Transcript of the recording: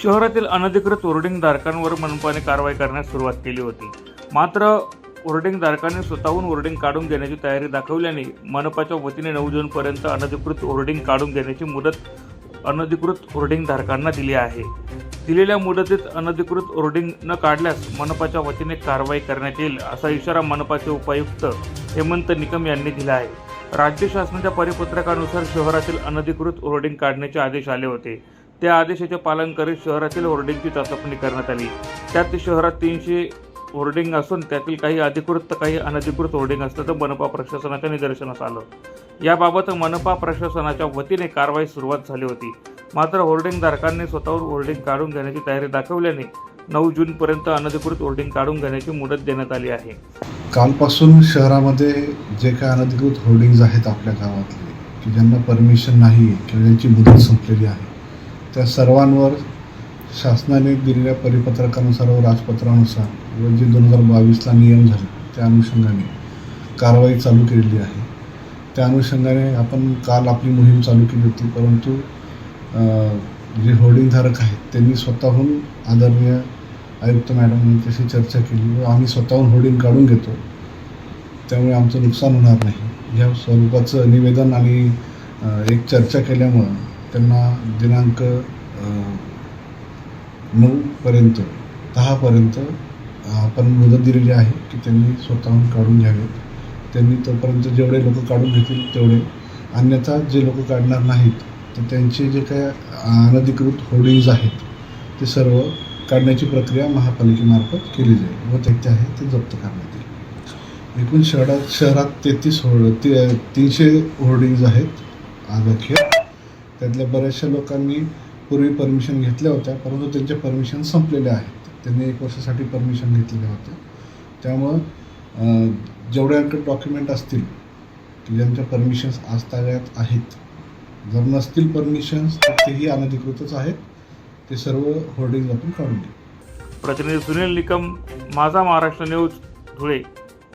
शहरातील अनधिकृत होर्डिंगधारकांवर मनपाने कारवाई करण्यास सुरुवात केली होती. मात्र होर्डिंगधारकांनी स्वतःहून होर्डिंग काढून घेण्याची तयारी दाखवल्याने मनपाच्या वतीने 9 जूनपर्यंत अनधिकृत होर्डिंग काढून घेण्याची मुदत अनधिकृत होर्डिंगधारकांना दिली आहे. दिलेल्या मुदतीत अनधिकृत होर्डिंग न काढल्यास मनपाच्या वतीने कारवाई करण्यात येईल असा इशारा मनपाचे उपायुक्त हेमंत निकम यांनी दिला आहे. राज्य शासनाच्या परिपत्रकानुसार शहरातील अनधिकृत होर्डिंग काढण्याचे आदेश आले होते. त्या आदेशाचे पालन करीत शहरातील होर्डिंगची चाचपणी करण्यात आली. त्यात शहरात 300 होर्डिंग असून त्यातील काही अधिकृत तर काही अनधिकृत होर्डिंग असल्याचं मनपा प्रशासनाच्या निदर्शनास आलं. याबाबत मनपा प्रशासनाच्या वतीने कारवाई सुरुवात झाली होती. मात्र होर्डिंगधारकांनी स्वतःहून होर्डिंग काढून घेण्याची तयारी दाखवल्याने 9 जूनपर्यंत अनधिकृत होर्डिंग काढून घेण्याची मुदत देण्यात आली आहे. कालपासून शहरामध्ये जे काही अनधिकृत होर्डिंग्ज आहेत आपल्या गावातले की ज्यांना परमिशन नाही किंवा ज्यांची मुदत संपलेली आहे त्या सर्वांवर शासनाने दिलेल्या परिपत्रकानुसार व राजपत्रानुसार व जे 2022ला नियम झाले त्या अनुषंगाने कारवाई चालू केलेली आहे. त्या अनुषंगाने आपण काल आपली मोहीम चालू केली होती, परंतु जे होर्डिंगधारक आहेत त्यांनी स्वतःहून आदरणीय आयुक्त मॅडम यांच्याशी चर्चा केली व आम्ही स्वतःहून होर्डिंग काढून घेतो, त्यामुळे आमचं नुकसान होणार नाही या स्वरूपाचं निवेदन आणि एक चर्चा केल्यामुळं त्यांना दिनांक 9पर्यंत 10पर्यंत आपण मुदत दिलेली आहे की त्यांनी स्वतःहून काढून घ्यावेत. त्यांनी तोपर्यंत जेवढे लोक काढून घेतील तेवढे, अन्यथा जे लोक काढणार नाहीत तर त्यांचे जे काही अनधिकृत होर्डिंग्ज आहेत ते सर्व काढण्याची प्रक्रिया महापालिकेमार्फत केली जाईल व ते आहे ते जप्त करण्यात येईल. एकूण शहरात 300 होर्डिंग्ज आहेत आज अखेर. त्यातल्या बऱ्याचशा लोकांनी पूर्वी परमिशन घेतल्या होत्या, परंतु त्यांच्या परमिशन संपलेल्या आहेत. त्यांनी 1 वर्षासाठी परमिशन घेतलेल्या होत्या. त्यामुळं जेवढ्यांकडे डॉक्युमेंट असतील की ज्यांच्या परमिशन्स आजतागायत आहेत, जर नसतील परमिशन्स तर तेही अनधिकृतच आहेत, ते सर्व होर्डिंग आपण काढून घेऊ. प्रतिनिधी सुनील निकम, माझा महाराष्ट्र न्यूज, धुळे.